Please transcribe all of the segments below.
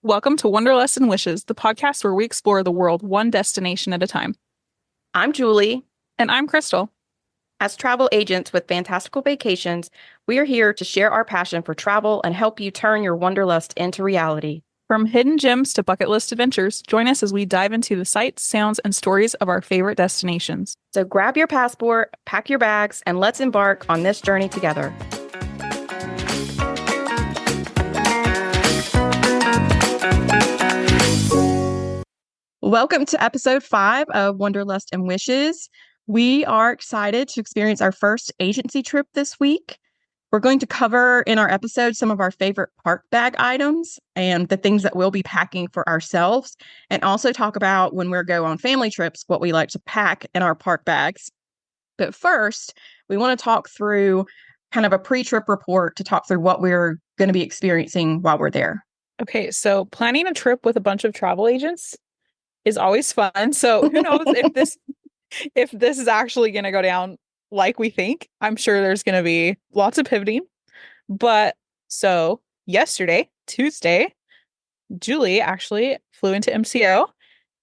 Welcome to Wanderlust and Wishes, the podcast where we explore the world one destination at a time. I'm Julie. And I'm Krystle. As travel agents with Fantastical Vacations, we are here to share our passion for travel and help you turn your wanderlust into reality. From hidden gems to bucket list adventures, join us as we dive into the sights, sounds, and stories of our favorite destinations. So grab your passport, pack your bags, and let's embark on this journey together. Welcome to episode 5 of Wanderlust and Wishes. We are excited to experience our first agency trip this week. We're going to cover in our episode some of our favorite park bag items and the things that we'll be packing for ourselves, and also talk about when we go on family trips, what we like to pack in our park bags. But first, we want to talk through kind of a pre-trip report to talk through what we're going to be experiencing while we're there. Okay, so planning a trip with a bunch of travel agents is always fun. So who knows if this is actually going to go down like we think. I'm sure there's going to be lots of pivoting. But so yesterday, Tuesday, Julie actually flew into MCO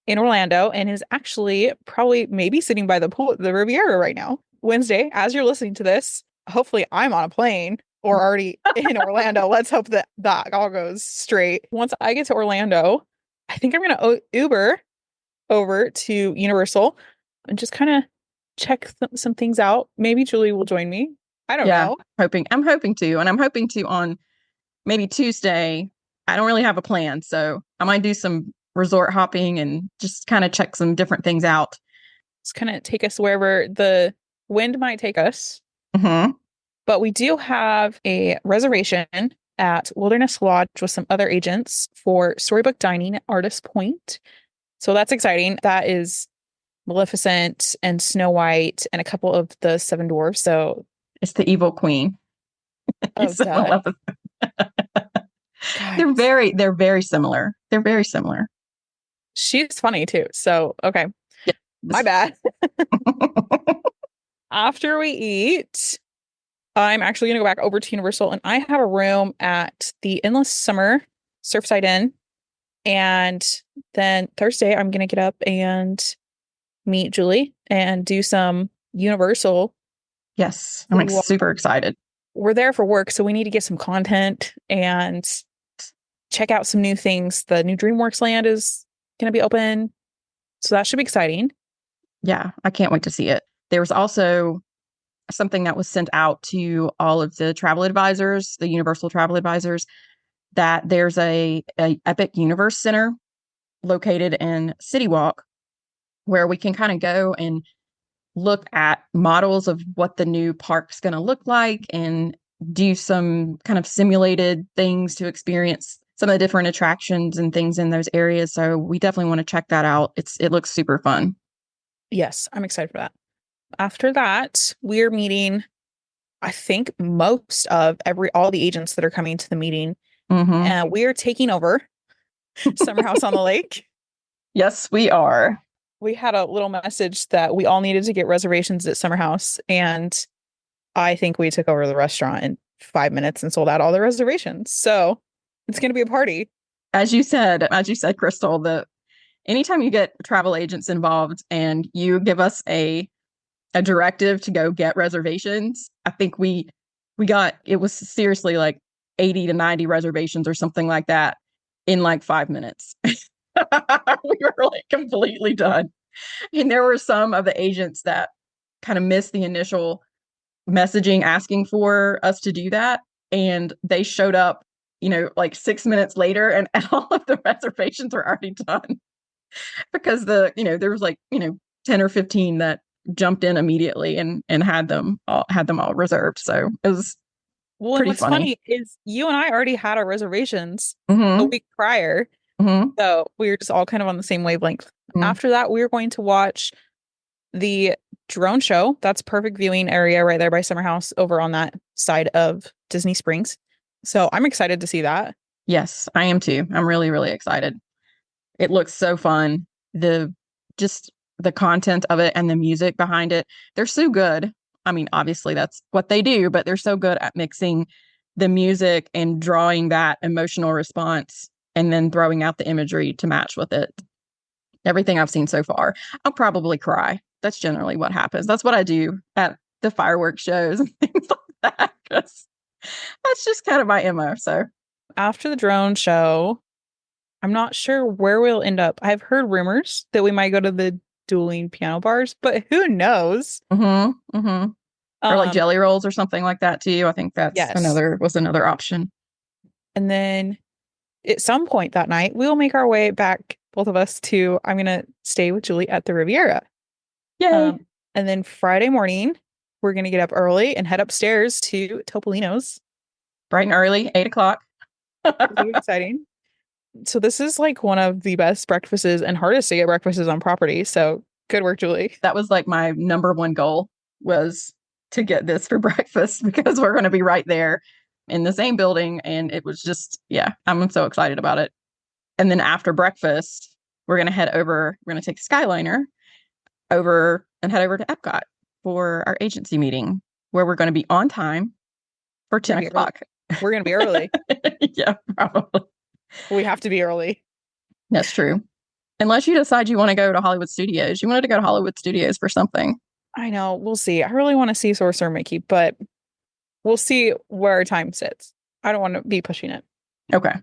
in Orlando and is actually probably maybe sitting by the pool at the Riviera right now. Wednesday, as you're listening to this, hopefully I'm on a plane or already in Orlando. Let's hope that all goes straight. Once I get to Orlando, I think I'm going to Uber over to Universal and just kind of check some things out. Maybe Julie will join me. I don't know. I'm hoping to. And I'm hoping to on maybe Tuesday. I don't really have a plan. So I might do some resort hopping and just kind of check some different things out. Just kind of take us wherever the wind might take us. Mm-hmm. But we do have a reservation at Wilderness Lodge with some other agents for storybook dining at Artist Point. So that's exciting. That is Maleficent and Snow White and a couple of the Seven Dwarfs. So it's the evil queen. Oh, God. They're very similar. They're very similar. She's funny too. So, okay. Yeah. My bad. After we eat, I'm actually going to go back over to Universal, and I have a room at the Endless Summer Surfside Inn. And then Thursday, I'm going to get up and meet Julie and do some Universal. Yes, I'm super excited. We're there for work, so we need to get some content and check out some new things. The new DreamWorks land is going to be open, so that should be exciting. Yeah, I can't wait to see it. There was also something that was sent out to all of the travel advisors, the Universal travel advisors, that there's a Epic Universe Center located in City Walk where we can kind of go and look at models of what the new park's going to look like and do some kind of simulated things to experience some of the different attractions and things in those areas. So we definitely want to check that out. It looks super fun. Yes, I'm excited for that. After that, we're meeting, I think, most of all the agents that are coming to the meeting. Mm-hmm. And we're taking over Summer House on the Lake. Yes, we are. We had a little message that we all needed to get reservations at Summer House, and I think we took over the restaurant in 5 minutes and sold out all the reservations. So it's going to be a party. As you said, Krystle, anytime you get travel agents involved and you give us a directive to go get reservations, I think it was seriously like 80 to 90 reservations or something like that in like 5 minutes. We were like completely done. And there were some of the agents that kind of missed the initial messaging asking for us to do that. And they showed up, like 6 minutes later, and all of the reservations were already done because there was like, 10 or 15 that jumped in immediately and had them all reserved. So it was pretty what's funny is you and I already had our reservations mm-hmm. a week prior. Mm-hmm. So we were just all kind of on the same wavelength. Mm-hmm. After that, we were going to watch the drone show. That's perfect viewing area right there by Summer House over on that side of Disney Springs. So I'm excited to see that. Yes, I am too. I'm really, really excited. It looks so fun. The content of it and the music behind it, they're so good. I mean, obviously that's what they do, but they're so good at mixing the music and drawing that emotional response and then throwing out the imagery to match with it. Everything I've seen so far, I'll probably cry. That's generally what happens. That's what I do at the fireworks shows and things like that. 'Cause that's just kind of my MO. So After the drone show, I'm not sure where we'll end up. I've heard rumors that we might go to the dueling piano bars, but who knows? Or like Um, jelly rolls or something like that too. I think that's yes. another option. And then at some point that night, we'll make our way back, both of us, to I'm gonna stay with Julie at the Riviera. Yay. Um, and then Friday morning, we're gonna get up early and head upstairs to Topolino's. Bright and early, 8 o'clock. Really exciting. So this is like one of the best breakfasts and hardest to get breakfasts on property. So good work, Julie. That was like my number one goal, was to get this for breakfast because we're going to be right there in the same building. And it was just, yeah, I'm so excited about it. And then after breakfast, we're going to we're going to take the Skyliner over and head over to Epcot for our agency meeting, where we're going to be on time for 10 o'clock. We're going to be early. Yeah, probably. We have to be early. That's true. Unless you decide you want to go to Hollywood Studios. You wanted to go to Hollywood Studios for something. I know. We'll see. I really want to see Sorcerer Mickey, but we'll see where our time sits. I don't want to be pushing it. Okay.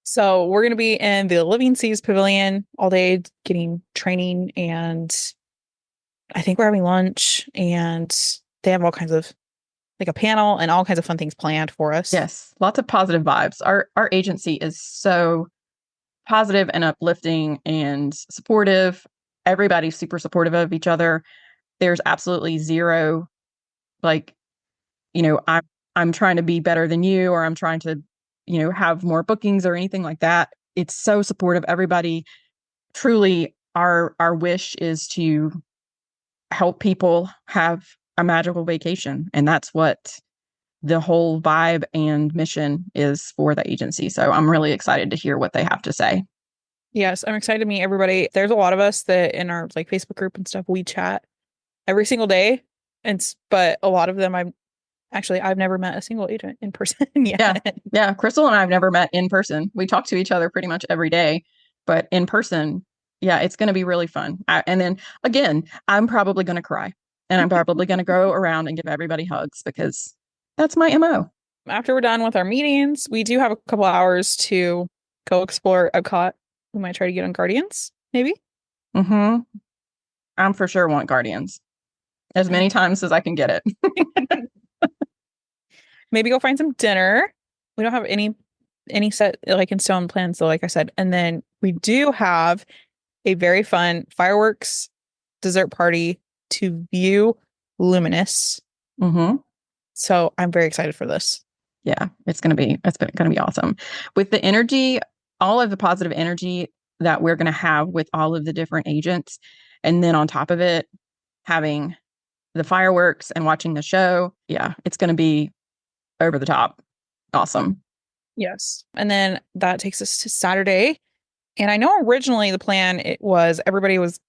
So we're going to be in the Living Seas Pavilion all day getting training, and I think we're having lunch, and they have all kinds of like a panel and all kinds of fun things planned for us. Yes, lots of positive vibes. Our agency is so positive and uplifting and supportive. Everybody's super supportive of each other. There's absolutely zero like, I'm trying to be better than you, or I'm trying to, have more bookings or anything like that. It's so supportive. Everybody, truly, our wish is to help people have a magical vacation, and that's what the whole vibe and mission is for the agency. So I'm really excited to hear what they have to say. Yes, I'm excited to meet everybody. There's a lot of us that in our like Facebook group and stuff, we chat every single day. But a lot of them I've never met a single agent in person yet. Yeah. Yeah. Krystle and I have never met in person. We talk to each other pretty much every day, but in person, yeah, it's going to be really fun. And then again, I'm probably going to cry, and I'm probably going to go around and give everybody hugs because that's my MO. After we're done with our meetings, we do have a couple hours to go explore Epcot. We might try to get on Guardians, maybe. I'm for sure want Guardians as many times as I can get it. Maybe go find some dinner. We don't have any set like in stone plans, though, like I said. And then we do have a very fun fireworks dessert party to view Luminous. So I'm very excited for this. Yeah, it's gonna be awesome. With the energy, all of the positive energy that we're gonna have with all of the different agents, and then on top of it, having the fireworks and watching the show. Yeah, it's gonna be over the top. Awesome. Yes. And then that takes us to Saturday. And I know originally the plan it was everybody was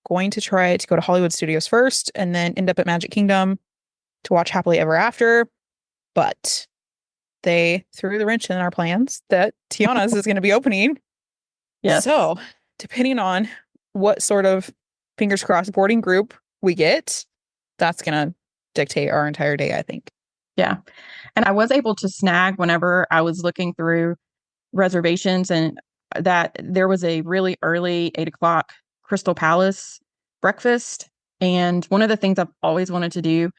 going to try to go to Hollywood Studios first and then end up at Magic Kingdom to watch Happily Ever After. But they threw the wrench in our plans that Tiana's is going to be opening. Yes. So depending on what sort of fingers crossed boarding group we get, that's going to dictate our entire day, I think. Yeah. And I was able to snag whenever I was looking through reservations, and that there was a really early 8 o'clock Crystal Palace breakfast. And one of the things I've always wanted to do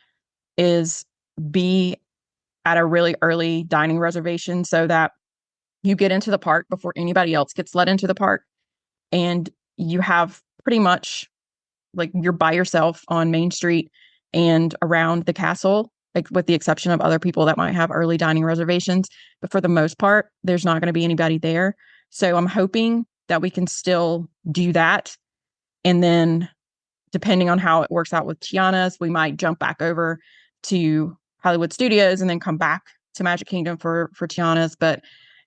is be at a really early dining reservation so that you get into the park before anybody else gets let into the park. And you have pretty much like you're by yourself on Main Street and around the castle, like with the exception of other people that might have early dining reservations. But for the most part, there's not going to be anybody there. So I'm hoping that we can still do that. And then depending on how it works out with Tiana's, we might jump back over to Hollywood Studios and then come back to Magic Kingdom for Tiana's. But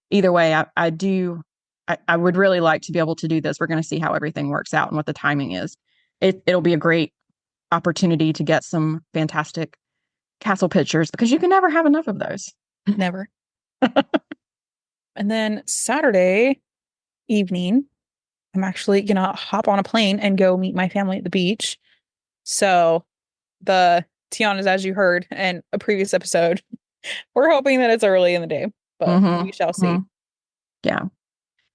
either way, I would really like to be able to do this. We're going to see how everything works out and what the timing is. It'll be a great opportunity to get some fantastic castle pictures because you can never have enough of those. Never. And then Saturday, evening, I'm actually gonna hop on a plane and go meet my family at the beach. So the Tiana's, as you heard in a previous episode, we're hoping that it's early in the day, but we shall see. Yeah.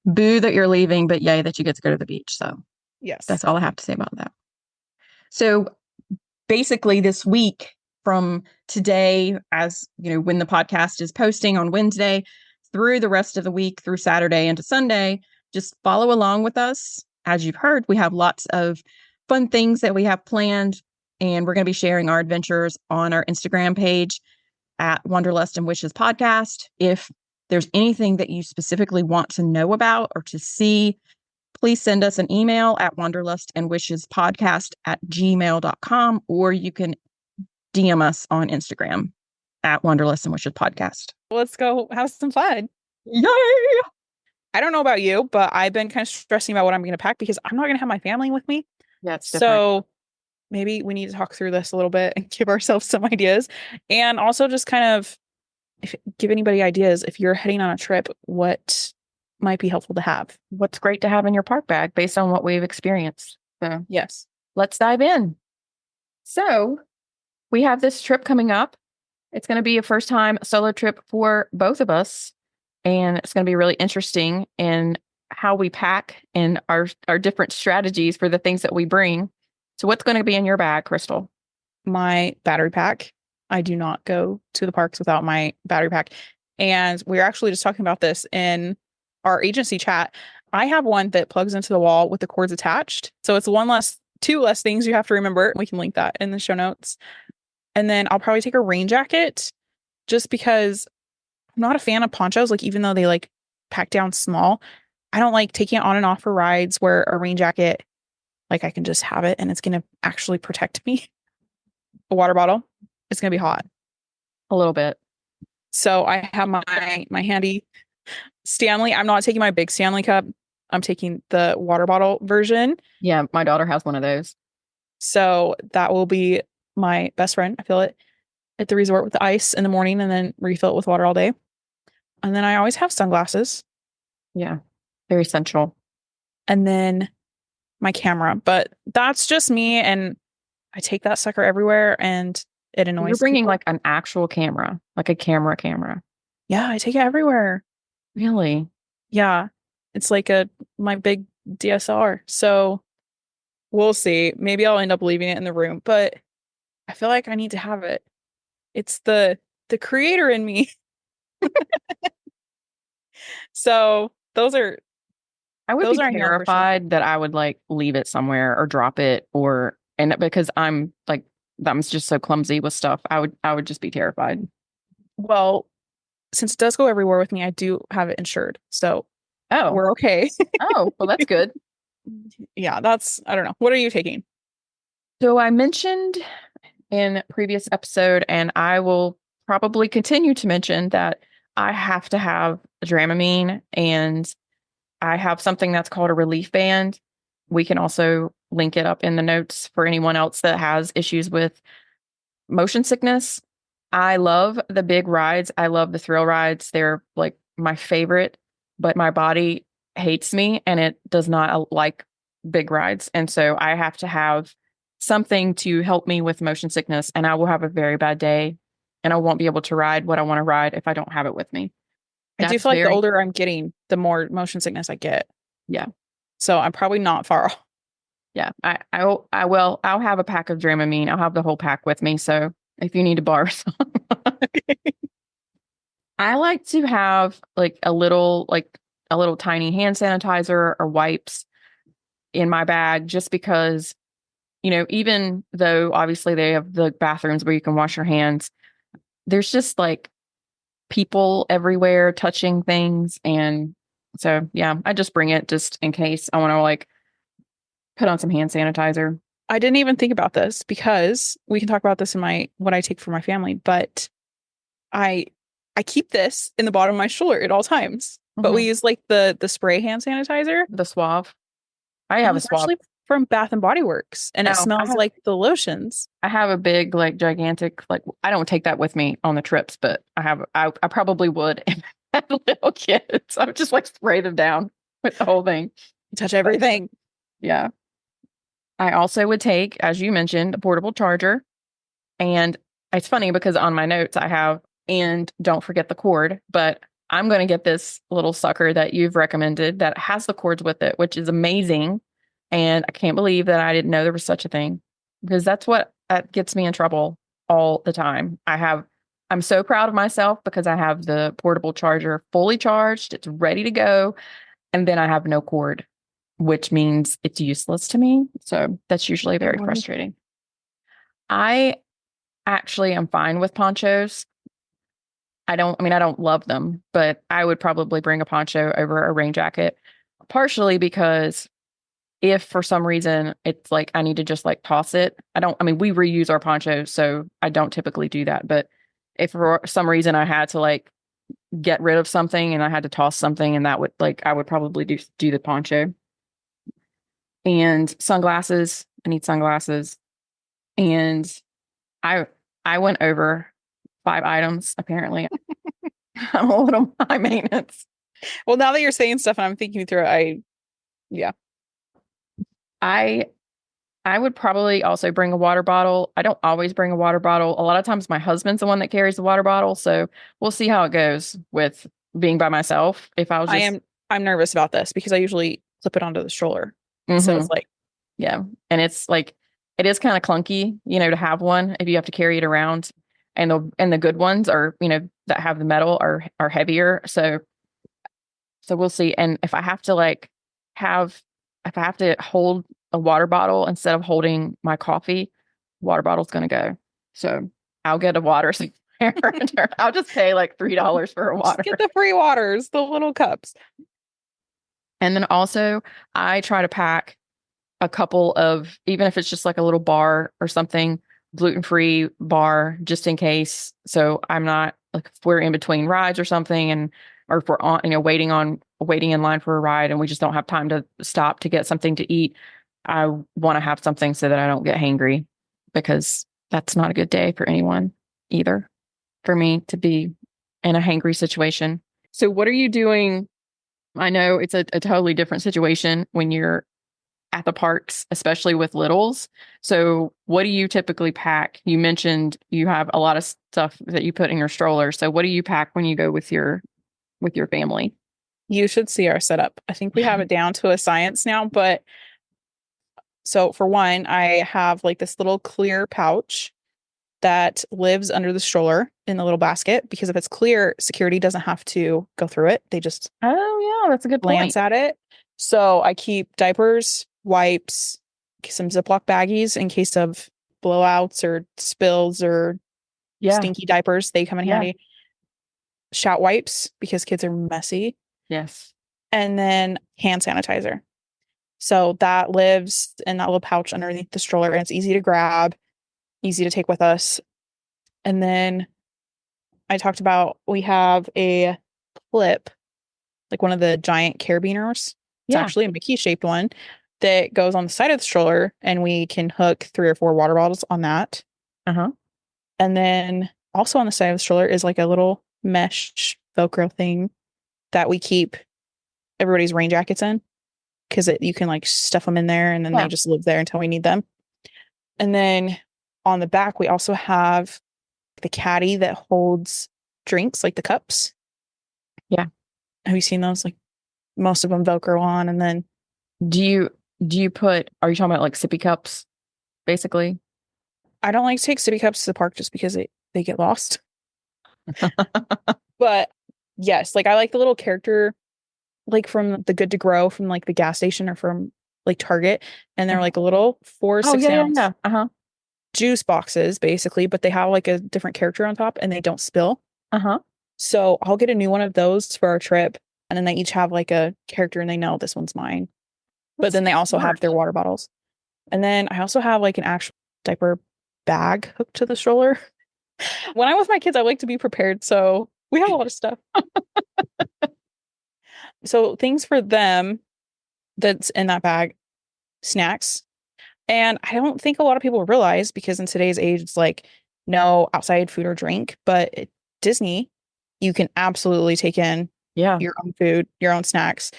Boo that you're leaving, but yay that you get to go to the beach. So Yes. that's all I have to say about that. So basically this week from today, as you know, when the podcast is posting on Wednesday through the rest of the week, through Saturday into Sunday, just follow along with us. As you've heard, we have lots of fun things that we have planned, and we're going to be sharing our adventures on our Instagram page at Wanderlust and Wishes Podcast. If there's anything that you specifically want to know about or to see, please send us an email at wanderlustandwishespodcast@gmail.com, or you can DM us on Instagram at Wanderlust and Wishes Podcast. Let's go have some fun. Yay! I don't know about you, but I've been kind of stressing about what I'm going to pack because I'm not going to have my family with me. Yeah, it's different. So maybe we need to talk through this a little bit and give ourselves some ideas. And also just kind of give anybody ideas if you're heading on a trip, what might be helpful to have. What's great to have in your park bag based on what we've experienced. So Yes. let's dive in. So we have this trip coming up. It's going to be a first time solo trip for both of us. And it's going to be really interesting in how we pack and our different strategies for the things that we bring. So what's going to be in your bag, Krystle? My battery pack. I do not go to the parks without my battery pack. And we were actually just talking about this in our agency chat. I have one that plugs into the wall with the cords attached. So it's two less things you have to remember. We can link that in the show notes. And then I'll probably take a rain jacket just because I'm not a fan of ponchos. Like, even though they like pack down small, I don't like taking it on and off for rides where a rain jacket, like, I can just have it and it's going to actually protect me. A water bottle, it's going to be hot. A little bit. So I have my handy Stanley. I'm not taking my big Stanley cup. I'm taking the water bottle version. Yeah, my daughter has one of those. So that will be my best friend. I fill it at the resort with the ice in the morning and then refill it with water all day. And then I always have sunglasses. Yeah, very essential. And then my camera. But that's just me. And I take that sucker everywhere and it annoys me. You're bringing people. like an actual camera, like a camera. Yeah, I take it everywhere. Really? Yeah. It's like my big DSLR. So we'll see. Maybe I'll end up leaving it in the room, but I feel like I need to have it. It's the creator in me. So I would those be are in here for sure. terrified that I would like leave it somewhere or drop it and because I'm just so clumsy with stuff. I would just be terrified. Well, since it does go everywhere with me, I do have it insured. So we're okay. Oh, well, that's good. Yeah, I don't know. What are you taking? So I mentioned in previous episode, and I will probably continue to mention that I have to have Dramamine, and I have something that's called a relief band. We can also link it up in the notes for anyone else that has issues with motion sickness. I love the big rides. I love the thrill rides. They're like my favorite, but my body hates me and it does not like big rides. And so I have to have something to help me with motion sickness, and I will have a very bad day and I won't be able to ride what I want to ride if I don't have it with me. I do feel like the older I'm getting, the more motion sickness I get. Yeah. So I'm probably not far off. Yeah. I'll have a pack of Dramamine. I'll have the whole pack with me. So if you need to borrow some. I like to have like a little tiny hand sanitizer or wipes in my bag, just because, even though obviously they have the bathrooms where you can wash your hands, there's just like people everywhere touching things. And so, yeah, I just bring it just in case I want to like put on some hand sanitizer. I didn't even think about this because we can talk about this in what I take for my family, but I keep this in the bottom of my stroller at all times. Mm-hmm. But we use like the spray hand sanitizer. The Suave. I have a Suave. Actually from Bath and Body Works, and it smells like the lotions. I have a big, like, gigantic, like, I don't take that with me on the trips, but I probably would if I had little kids. I would just like spray them down. with the whole thing. Touch everything. Yeah. I also would take, as you mentioned, a portable charger. And it's funny because on my notes I have, and don't forget the cord, but I'm going to get this little sucker that you've recommended that has the cords with it, which is amazing. And I can't believe that I didn't know there was such a thing because that gets me in trouble all the time. I'm so proud of myself because I have the portable charger fully charged. It's ready to go. And then I have no cord, which means it's useless to me. So that's usually very frustrating. I actually am fine with ponchos. I don't love them, but I would probably bring a poncho over a rain jacket, partially because if for some reason it's like I need to just like toss it, we reuse our ponchos, so I don't typically do that. But if for some reason I had to like get rid of something and I had to toss something, and that would like, I would probably do the poncho. And sunglasses, I need sunglasses. And I went over 5 items, apparently. I'm a little high maintenance. Well, now that you're saying stuff and I'm thinking through it, yeah. I would probably also bring a water bottle. I don't always bring a water bottle. A lot of times my husband's the one that carries the water bottle. So we'll see how it goes with being by myself. If I was just... I'm nervous about this because I usually clip it onto the stroller. Mm-hmm. So it's like, yeah. And it's like, it is kind of clunky, to have one if you have to carry it around. And the good ones are, that have the metal are heavier. So we'll see. And if I have to hold a water bottle instead of holding my coffee, water bottle's going to go. So I'll get a water. I'll just pay like $3 for a water. Just get the free waters, the little cups. And then also I try to pack a couple of, even if it's just like a little bar or something, gluten-free bar, just in case. So I'm not like, if we're in between rides or something, or if we're on, waiting in line for a ride and we just don't have time to stop to get something to eat, I want to have something so that I don't get hangry, because that's not a good day for anyone either, for me to be in a hangry situation. So what are you doing? I know it's a totally different situation when you're at the parks, especially with littles. So what do you typically pack? You mentioned you have a lot of stuff that you put in your stroller. So what do you pack when you go with your family? You should see our setup. I think we have it down to a science now, but so for one, I have like this little clear pouch that lives under the stroller in the little basket, because if it's clear, security doesn't have to go through it. They just that's a good glance point. at it. So I keep diapers, wipes, some Ziploc baggies in case of blowouts or spills or stinky diapers. They come in handy. Shout wipes because kids are messy. Yes. And then hand sanitizer. So that lives in that little pouch underneath the stroller, and it's easy to grab, easy to take with us. And then I talked about, we have a clip, like one of the giant carabiners. It's actually a Mickey shaped one that goes on the side of the stroller, and we can hook 3 or 4 water bottles on that. Uh-huh. And then also on the side of the stroller is like a little mesh Velcro thing that we keep everybody's rain jackets in, because you can like stuff them in there and then they just live there until we need them. And then on the back, we also have the caddy that holds drinks, like the cups. Yeah. Have you seen those? Like most of them Velcro on. And then are you talking about like sippy cups, basically? I don't like to take sippy cups to the park just because they get lost. But yes, like I like the little character, like from the Good to Grow from like the gas station or from like Target, and they're like a little 4 or 6 ounce juice boxes basically, but they have like a different character on top and they don't spill. So I'll get a new one of those for our trip, and then they each have like a character and they know this one's mine. But then they also have their water bottles. And then I also have like an actual diaper bag hooked to the stroller. When I'm with my kids, I like to be prepared, so we have a lot of stuff. So things for them that's in that bag, snacks. And I don't think a lot of people realize, because in today's age, it's like no outside food or drink. But at Disney, you can absolutely take in your own food, your own snacks.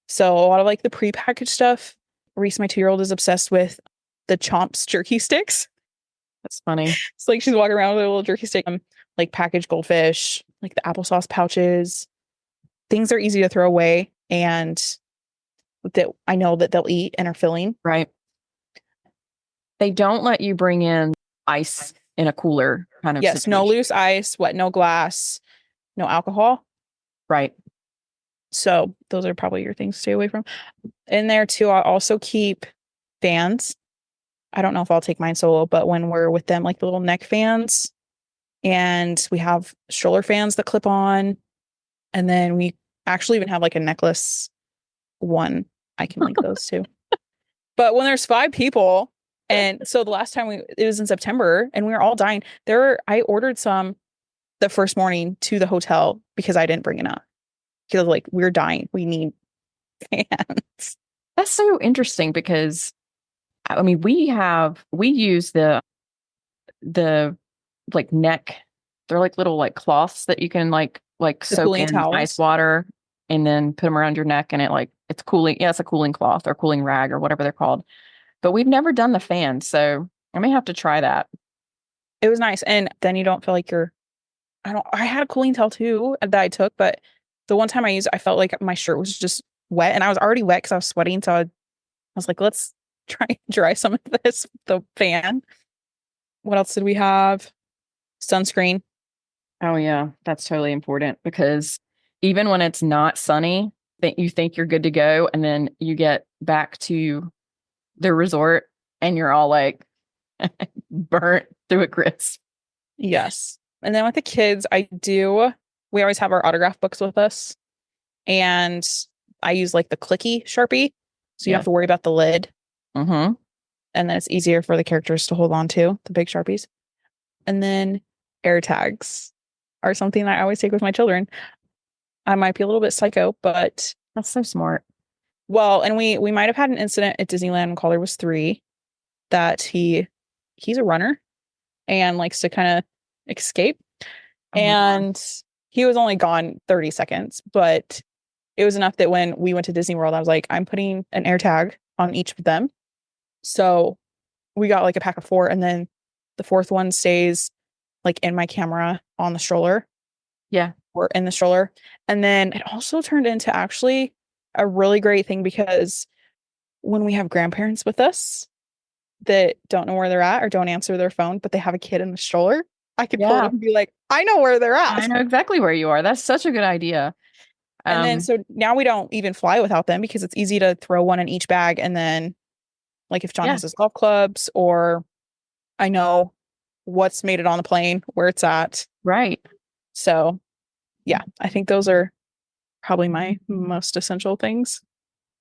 So a lot of like the prepackaged stuff. Reese, my 2-year-old, is obsessed with the Chomps jerky sticks. That's funny. It's like she's walking around with a little jerky stick, like packaged goldfish, like the applesauce pouches. Things are easy to throw away and that I know that they'll eat and are filling. Right. They don't let you bring in ice in a cooler kind of Yes, no situation. loose ice, no glass, no alcohol. Right. So those are probably your things to stay away from. In there too, I also keep fans. I don't know if I'll take mine solo, but when we're with them, like the little neck fans, and we have stroller fans that clip on, and then we actually even have like a necklace one. I can link those too. But when there's 5 people, and so the last time it was in September, and we were all dying. I ordered some the first morning to the hotel because I didn't bring enough. Because like we're dying, we need fans. That's so interesting because I mean we use the like neck, they're like little like cloths that you can like The soak cooling in ice towels. water and then put them around your neck and it's cooling. Yeah, it's a cooling cloth or cooling rag or whatever they're called. But we've never done the fan, so I may have to try that. It was nice, and then you don't feel like you're. I had a cooling towel too that I took, but the one time I used, I felt like my shirt was just wet, and I was already wet because I was sweating. So I was like, let's try and dry some of this with the fan. What else did we have? Sunscreen. Oh yeah, that's totally important because even when it's not sunny, that you think you're good to go, and then you get back to the resort and you're all like burnt through a crisp. Yes. And then with the kids, we always have our autograph books with us. And I use like the clicky Sharpie. So you don't Yeah. have to worry about the lid. Mm-hmm. And then it's easier for the characters to hold on to, the big Sharpies. And then air tags are something that I always take with my children. I might be a little bit psycho, but That's so smart. well, and we might have had an incident at Disneyland when Collar was 3 that he's a runner and likes to kind of escape. Oh my God. And he was only gone 30 seconds, but it was enough that when we went to Disney World, I was like, I'm putting an air tag on each of them. So we got like a pack of 4, and then the 4th one stays like in my camera on the stroller Yeah. or in the stroller. And then it also turned into actually a really great thing because when we have grandparents with us that don't know where they're at or don't answer their phone, but they have a kid in the stroller, I could pull it Yeah. up and be like, I know where they're I at. know exactly where you are. That's such a good idea. And then Um, so now we don't even fly without them because it's easy to throw one in each bag. And then like if John yeah. has his golf clubs or I know what's made it on the plane, where it's at. Right. So yeah, I think those are probably my most essential things.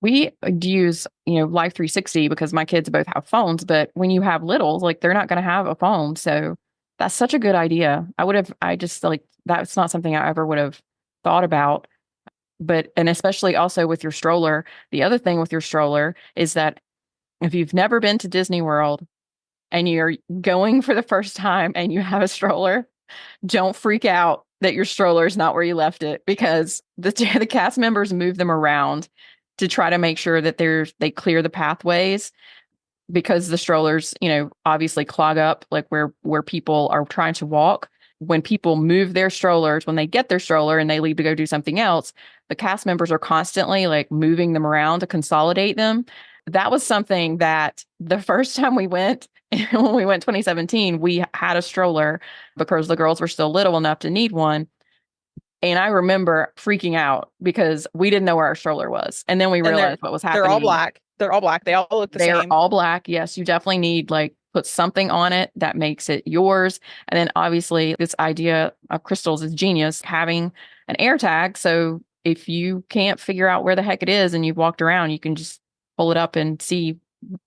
We use, Life 360 because my kids both have phones, but when you have littles, like they're not going to have a phone. So that's such a good idea. I just like, that's not something I ever would have thought about. And especially also with your stroller, the other thing with your stroller is that if you've never been to Disney World and you're going for the first time and you have a stroller, don't freak out that your stroller is not where you left it because the cast members move them around to try to make sure that they clear the pathways because the strollers, obviously clog up like where people are trying to walk. When people move their strollers, when they get their stroller and they leave to go do something else, the cast members are constantly like moving them around to consolidate them. That was something that the first time we went, when we went 2017, we had a stroller because the girls were still little enough to need one. And I remember freaking out because we didn't know where our stroller was. And then we And realized what was they're all happening. black. They're all black. They all look the They're same. all black. Yes, you definitely need like put something on it that makes it yours. And then obviously this idea of Krystle's is genius, having an air tag. So if you can't figure out where the heck it is and you've walked around, you can just pull it up and see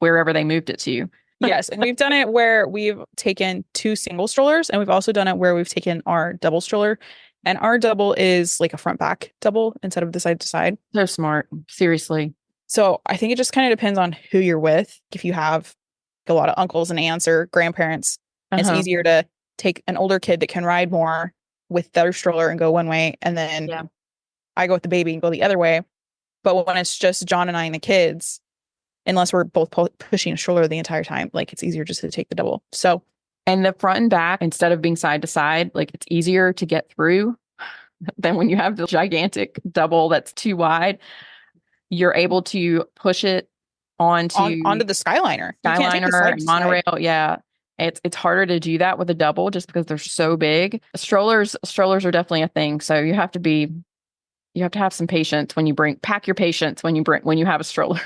wherever they moved it to. Yes. And we've done it where we've taken 2 single strollers, and we've also done it where we've taken our double stroller. And our double is like a front back double instead of the side to side. So smart. Seriously. So I think it just kind of depends on who you're with. If you have a lot of uncles and aunts or grandparents, it's Uh-huh. easier to take an older kid that can ride more with their stroller and go one way. And then Yeah. I go with the baby and go the other way. But when it's just John and I and the kids, unless we're both pushing a stroller the entire time, like it's easier just to take the double. So, And the front and back, instead of being side to side, like it's easier to get through than when you have the gigantic double that's too wide. You're able to push it onto onto the Skyliner. You can't take the Skyliner side and to side. monorail. Yeah. It's harder to do that with a double just because they're so big. Strollers are definitely a thing. So you have to have some patience when you pack your patience when you have a stroller.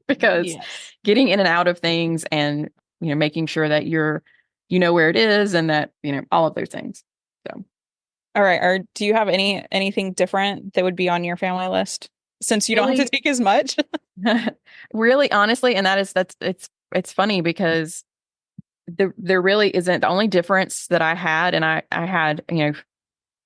Because Yes. getting in and out of things and making sure that you know where it is and that all of those things. So All right. Do you have anything different that would be on your family list since you don't have to really, take as much? really honestly, and it's funny because there really isn't. The only difference that I had, and I had,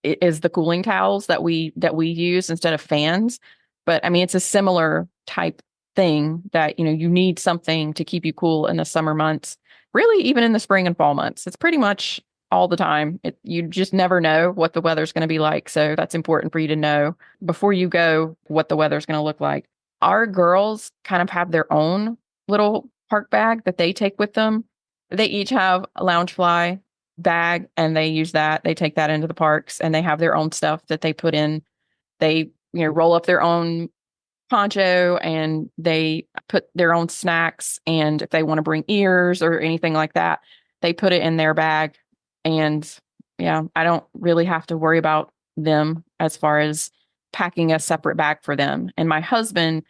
is the cooling towels that we use instead of fans. But I mean, it's a similar type thing that you need something to keep you cool in the summer months. Really, even in the spring and fall months, it's pretty much all the time. You just never know what the weather's going to be like, so that's important for you to know before you go what the weather's going to look like. Our girls kind of have their own little park bag that they take with them. They each have a Loungefly bag and they use that. They take that into the parks and they have their own stuff that they put in. They, roll up their own poncho and they put their own snacks. And if they want to bring ears or anything like that, they put it in their bag. And yeah, I don't really have to worry about them as far as packing a separate bag for them. And my husband,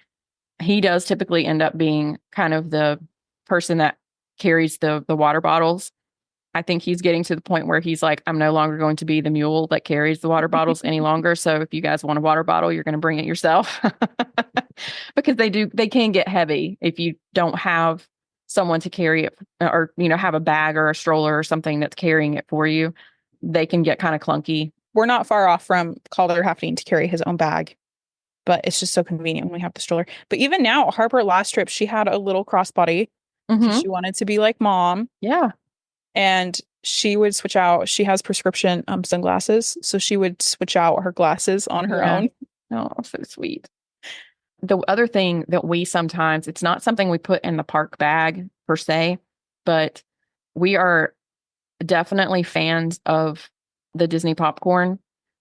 he does typically end up being kind of the person that carries the water bottles. I think he's getting to the point where he's like, I'm no longer going to be the mule that carries the water bottles any longer. So if you guys want a water bottle, you're going to bring it yourself. Because they can get heavy if you don't have someone to carry it or, have a bag or a stroller or something that's carrying it for you. They can get kind of clunky. We're not far off from Calder having to carry his own bag, but it's just so convenient when we have the stroller. But even now, Harper last trip, she had a little crossbody because she wanted to be like mom. Yeah. And she would switch out. She has prescription sunglasses, so she would switch out her glasses on her own. Oh, so sweet. The other thing that we sometimes, it's not something we put in the park bag per se, but we are definitely fans of the Disney popcorn.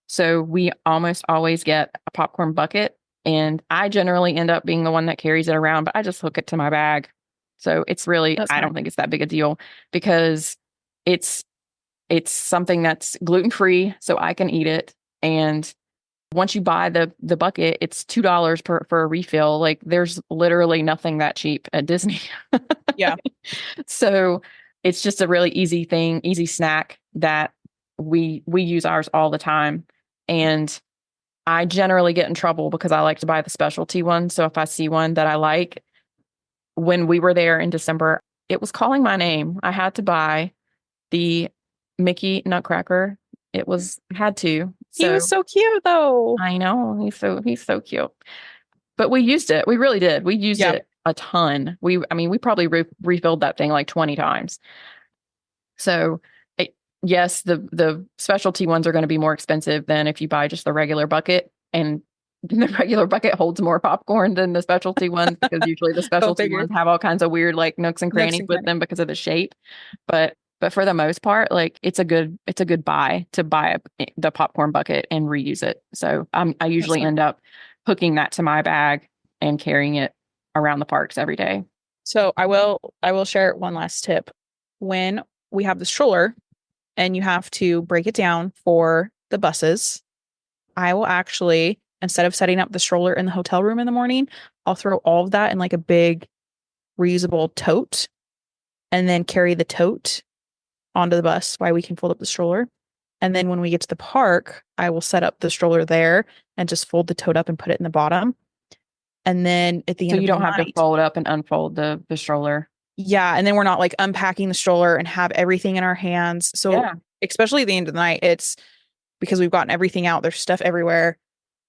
So we almost always get a popcorn bucket, and I generally end up being the one that carries it around, but I just hook it to my bag. So it's really, I don't think it's that big a deal because it's something that's gluten-free, so I can eat it. And once you buy the bucket, it's $2 for a refill. Like there's literally nothing that cheap at Disney. Yeah. So it's just a really easy snack that we use ours all the time. And I generally get in trouble because I like to buy the specialty one. So if I see one that I like, when we were there in December, it was calling my name. I had to buy the Mickey Nutcracker. Had to. He was so cute though. I know. He's so cute. But we used it. We really did. We used it a ton. We probably refilled that thing like 20 times. So yes, the specialty ones are going to be more expensive than if you buy just the regular bucket. And the regular bucket holds more popcorn than the specialty ones because usually the specialty ones have all kinds of weird like nooks and crannies with them because of the shape. But for the most part, like it's a good buy to buy the popcorn bucket and reuse it. So I usually end up hooking that to my bag and carrying it around the parks every day. So I will share one last tip. When we have the stroller and you have to break it down for the buses, I will actually, instead of setting up the stroller in the hotel room in the morning, I'll throw all of that in like a big reusable tote and then carry the tote onto the bus while we can fold up the stroller. And then when we get to the park, I will set up the stroller there and just fold the tote up and put it in the bottom. And then at the end of the night, so you don't have to fold up and unfold the stroller. Yeah. And then we're not like unpacking the stroller and have everything in our hands. So especially at the end of the night, it's because we've gotten everything out. There's stuff everywhere.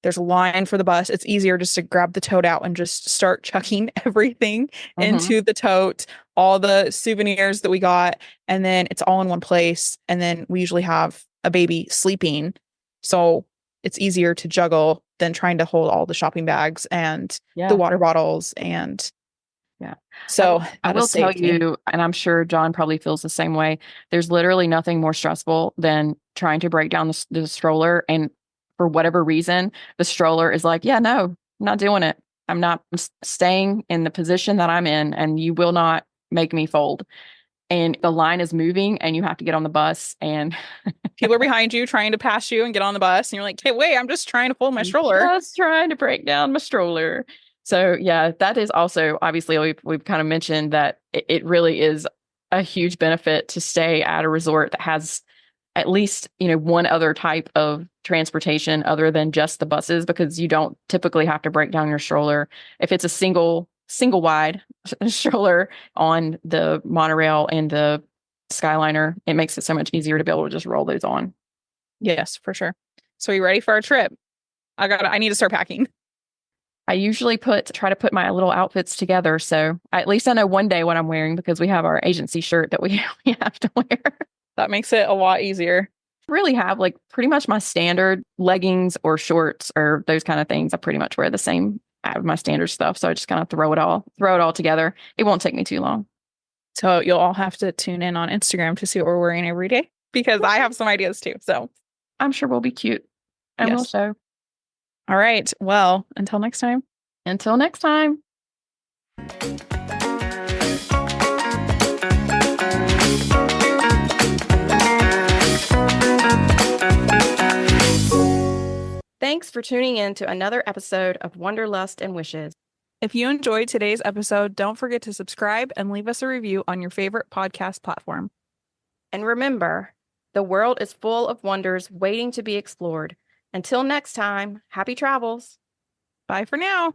There's a line for the bus. It's easier just to grab the tote out and just start chucking everything into the tote, all the souvenirs that we got. And then it's all in one place. And then we usually have a baby sleeping. So it's easier to juggle than trying to hold all the shopping bags and the Yeah. water bottles. And Yeah. so I that has will tell saved me. you, and I'm sure John probably feels the same way. There's literally nothing more stressful than trying to break down the stroller. And for whatever reason, the stroller is like, yeah, no, I'm not doing it. I'm staying in the position that I'm in, and you will not make me fold. And the line is moving, and you have to get on the bus. And People are behind you trying to pass you and get on the bus. And you're like, hey, wait, I'm just trying to fold my I'm stroller. just trying to break down my stroller. So yeah, that is also obviously we've kind of mentioned that it really is a huge benefit to stay at a resort that has at least, one other type of transportation other than just the buses, because you don't typically have to break down your stroller. If it's a single wide stroller on the monorail and the Skyliner, it makes it so much easier to be able to just roll those on. Yes, for sure. So are you ready for our trip? I need to start packing. I usually try to put my little outfits together. So at least I know one day what I'm wearing, because we have our agency shirt that we, we have to wear. That makes it a lot easier. Really have like pretty much my standard leggings or shorts or those kind of things. I pretty much wear the same out of my standard stuff. So I just kind of throw it all together. It won't take me too long. So you'll all have to tune in on Instagram to see what we're wearing every day, because I have some ideas too. So I'm sure we'll be cute and we'll yes. show. All right. Well, until next time. Until next time. Thanks for tuning in to another episode of Wanderlust and Wishes. If you enjoyed today's episode, don't forget to subscribe and leave us a review on your favorite podcast platform. And remember, the world is full of wonders waiting to be explored. Until next time, happy travels. Bye for now.